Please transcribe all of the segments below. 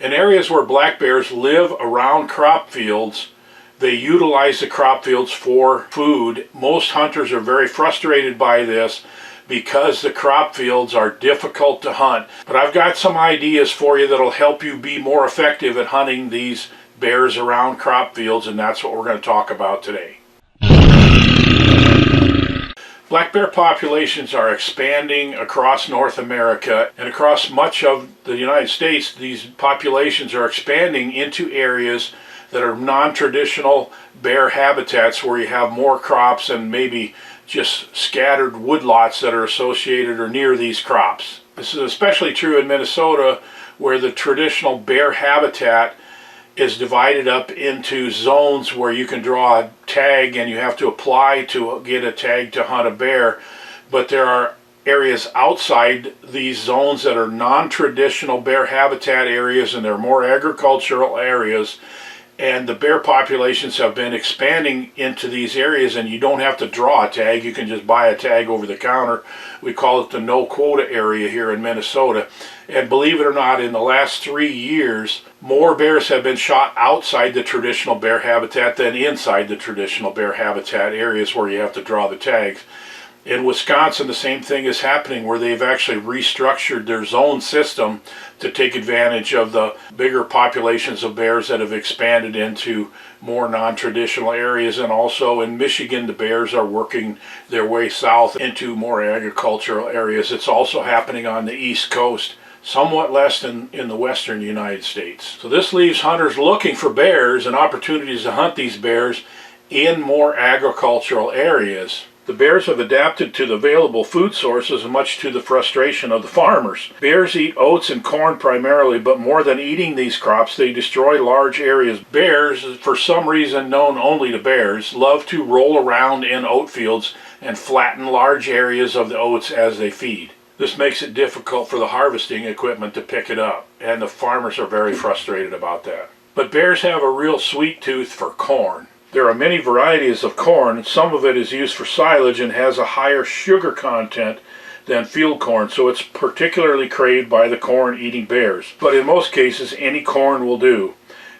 In areas where black bears live around crop fields, they utilize the crop fields for food. Most hunters are very frustrated by this because the crop fields are difficult to hunt. But I've got some ideas for you that'll help you be more effective at hunting these bears around crop fields, and that's what we're going to talk about today. Black bear populations are expanding across North America and across much of the United States. These populations are expanding into areas that are non-traditional bear habitats where you have more crops and maybe just scattered woodlots that are associated or near these crops. This is especially true in Minnesota, where the traditional bear habitat is divided up into zones where you can draw a tag and you have to apply to get a tag to hunt a bear. But there are areas outside these zones that are non-traditional bear habitat areas, and they're more agricultural areas. And the bear populations have been expanding into these areas, and you don't have to draw a tag. You can just buy a tag over the counter. We call it the no quota area here in Minnesota. And believe it or not, in the last 3 years, more bears have been shot outside the traditional bear habitat than inside the traditional bear habitat areas where you have to draw the tags. In Wisconsin, the same thing is happening, where they've actually restructured their zone system to take advantage of the bigger populations of bears that have expanded into more non-traditional areas. And also in Michigan, the bears are working their way south into more agricultural areas. It's also happening on the East Coast, somewhat less than in the western United States. So this leaves hunters looking for bears and opportunities to hunt these bears in more agricultural areas. The bears have adapted to the available food sources, much to the frustration of the farmers. Bears eat oats and corn primarily, but more than eating these crops, they destroy large areas. Bears, for some reason known only to bears, love to roll around in oat fields and flatten large areas of the oats as they feed. This makes it difficult for the harvesting equipment to pick it up, and the farmers are very frustrated about that. But bears have a real sweet tooth for corn. There are many varieties of corn. Some of it is used for silage and has a higher sugar content than field corn, so it's particularly craved by the corn-eating bears. But in most cases, any corn will do,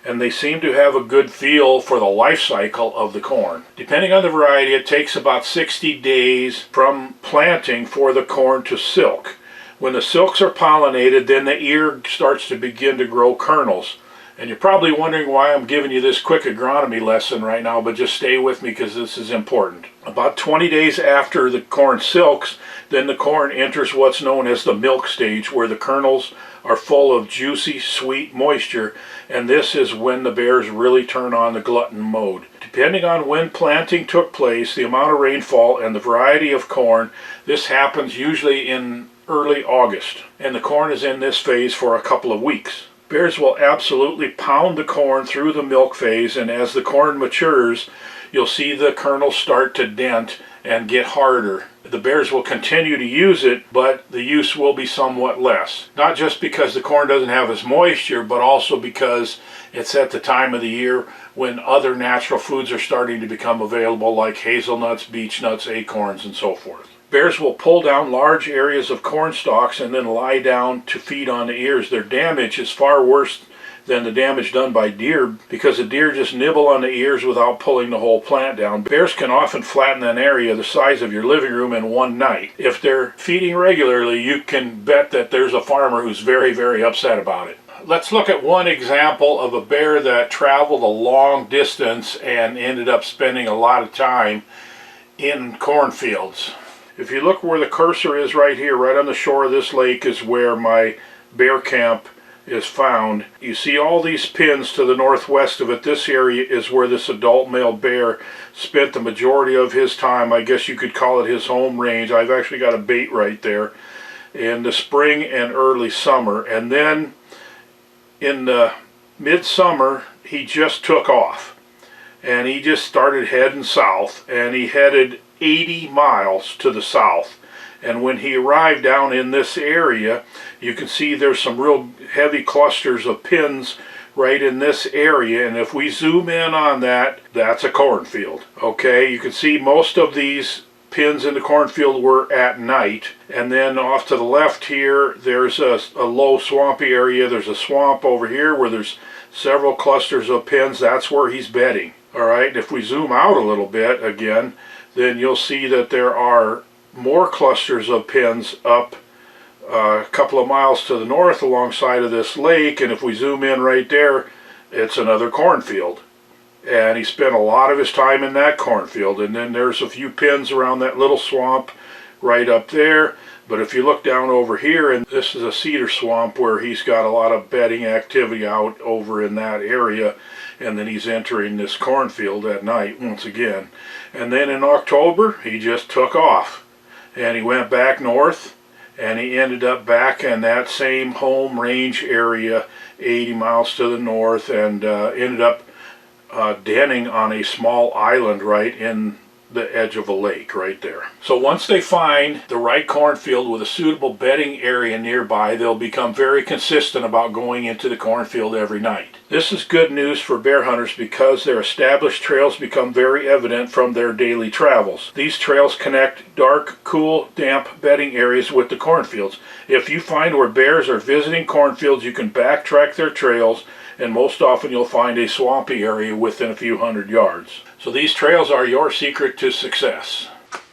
and they seem to have a good feel for the life cycle of the corn. Depending on the variety, it takes about 60 days from planting for the corn to silk. When the silks are pollinated, then the ear starts to begin to grow kernels. And you're probably wondering why I'm giving you this quick agronomy lesson right now, but just stay with me because this is important. About 20 days after the corn silks, then the corn enters what's known as the milk stage, where the kernels are full of juicy, sweet moisture, and this is when the bears really turn on the glutton mode. Depending on when planting took place, the amount of rainfall, and the variety of corn, this happens usually in early August, and the corn is in this phase for a couple of weeks. Bears will absolutely pound the corn through the milk phase, and as the corn matures, you'll see the kernels start to dent and get harder. The bears will continue to use it, but the use will be somewhat less. Not just because the corn doesn't have as moisture, but also because it's at the time of the year when other natural foods are starting to become available, like hazelnuts, beech nuts, acorns, and so forth. Bears will pull down large areas of corn stalks and then lie down to feed on the ears. Their damage is far worse than the damage done by deer, because the deer just nibble on the ears without pulling the whole plant down. Bears can often flatten an area the size of your living room in one night. If they're feeding regularly, you can bet that there's a farmer who's very, very upset about it. Let's look at one example of a bear that traveled a long distance and ended up spending a lot of time in cornfields. If you look where the cursor is right here, right on the shore of this lake, is where my bear camp is found. You see all these pins to the northwest of it. This area is where this adult male bear spent the majority of his time. I guess you could call it his home range. I've actually got a bait right there in the spring and early summer. And then in the midsummer, he just took off. And he just started heading south. And he headed 80 miles to the south. And when he arrived down in this area, you can see there's some real heavy clusters of pins right in this area, and if we zoom in on that, that's a cornfield. Okay, you can see most of these pins in the cornfield were at night. And then off to the left here, there's a low swampy area. There's a swamp over here where there's several clusters of pins. That's where he's bedding. All right, if we zoom out a little bit again, then you'll see that there are more clusters of pins up a couple of miles to the north alongside of this lake. And if we zoom in right there, it's another cornfield. And he spent a lot of his time in that cornfield. And then there's a few pins around that little swamp right up there. But if you look down over here, and this is a cedar swamp where he's got a lot of bedding activity out over in that area. And then he's entering this cornfield at night once again. And then in October, he just took off. And he went back north. And he ended up back in that same home range area, 80 miles to the north, and ended up denning on a small island right in the edge of a lake right there. So once they find the right cornfield with a suitable bedding area nearby, they'll become very consistent about going into the cornfield every night. This is good news for bear hunters because their established trails become very evident from their daily travels. These trails connect dark, cool, damp bedding areas with the cornfields. If you find where bears are visiting cornfields, you can backtrack their trails, and most often you'll find a swampy area within a few hundred yards. So these trails are your secret to success.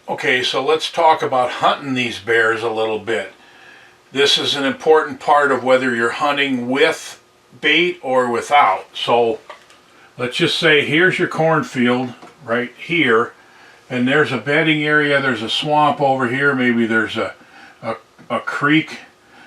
Okay, so let's talk about hunting these bears a little bit. This is an important part of whether you're hunting with bait or without. So let's just say here's your cornfield right here, and there's a bedding area, there's a swamp over here, maybe there's a creek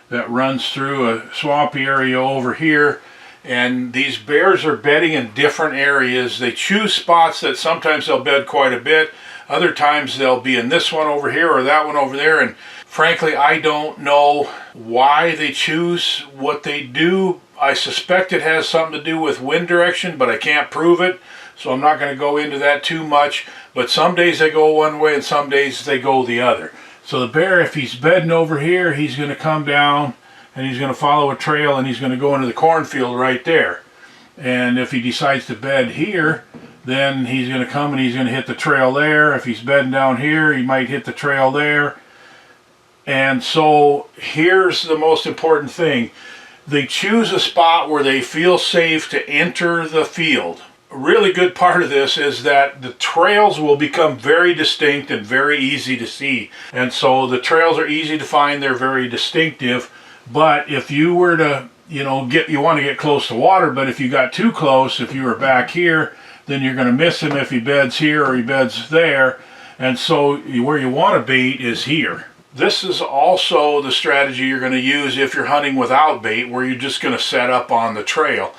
that runs through a swampy area over here. And these bears are bedding in different areas. They choose spots that sometimes they'll bed quite a bit. Other times they'll be in this one over here or that one over there. And frankly, I don't know why they choose what they do. I suspect it has something to do with wind direction, but I can't prove it. So I'm not going to go into that too much. But some days they go one way and some days they go the other. So the bear, if he's bedding over here, he's going to come down and he's going to follow a trail and he's going to go into the cornfield right there. And if he decides to bed here, then he's going to come and he's going to hit the trail there. If he's bedding down here, he might hit the trail there. And so here's the most important thing. They choose a spot where they feel safe to enter the field. A really good part of this is that the trails will become very distinct and very easy to see. And so the trails are easy to find, they're very distinctive. But if you were to, you want to get close to water, but if you got too close, if you were back here, then you're going to miss him if he beds here or he beds there. And so where you want to bait is here. This is also the strategy you're going to use if you're hunting without bait, where you're just going to set up on the trail.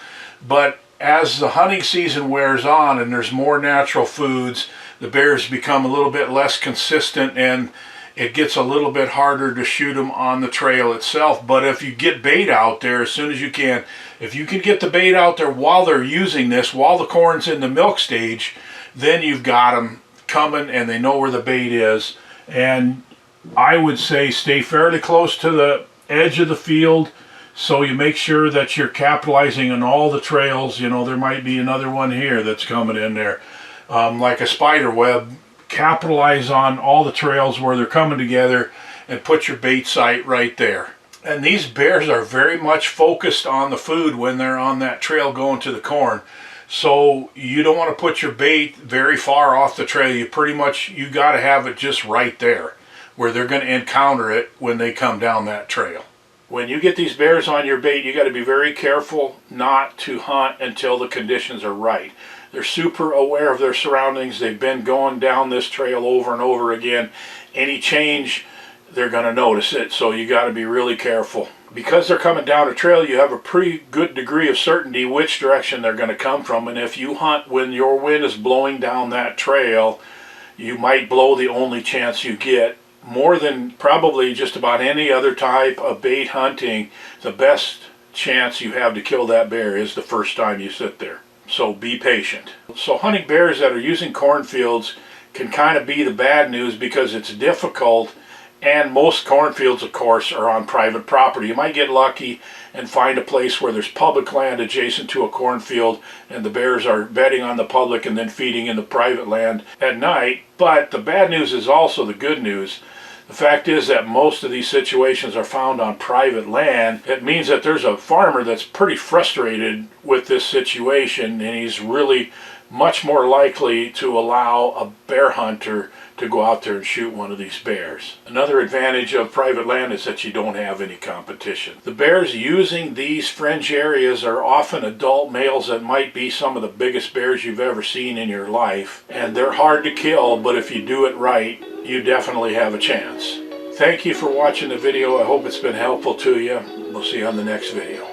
But as the hunting season wears on and there's more natural foods, the bears become a little bit less consistent and it gets a little bit harder to shoot them on the trail itself. But if you get bait out there as soon as you can, if you can get the bait out there while they're using this, while the corn's in the milk stage, then you've got them coming and they know where the bait is. And I would say stay fairly close to the edge of the field so you make sure that you're capitalizing on all the trails. There might be another one here that's coming in there, like a spider web. Capitalize on all the trails where they're coming together and put your bait site right there. And these bears are very much focused on the food when they're on that trail going to the corn. So you don't want to put your bait very far off the trail. You got to have it just right there where they're going to encounter it when they come down that trail. When you get these bears on your bait, you got to be very careful not to hunt until the conditions are right. They're super aware of their surroundings. They've been going down this trail over and over again. Any change, they're going to notice it, so you got to be really careful. Because they're coming down a trail, you have a pretty good degree of certainty which direction they're going to come from. And if you hunt when your wind is blowing down that trail, you might blow the only chance you get. More than probably just about any other type of bait hunting, the best chance you have to kill that bear is the first time you sit there. So be patient. So hunting bears that are using cornfields can kind of be the bad news because it's difficult And most cornfields, of course, are on private property. You might get lucky and find a place where there's public land adjacent to a cornfield and the bears are bedding on the public and then feeding in the private land at night. But the bad news is also the good news. The fact is that most of these situations are found on private land. It means that there's a farmer that's pretty frustrated with this situation, and he's really much more likely to allow a bear hunter to go out there and shoot one of these bears. Another advantage of private land is that you don't have any competition. The bears using these fringe areas are often adult males that might be some of the biggest bears you've ever seen in your life, and they're hard to kill, but if you do it right, you definitely have a chance. Thank you for watching the video. I hope it's been helpful to you. We'll see you on the next video.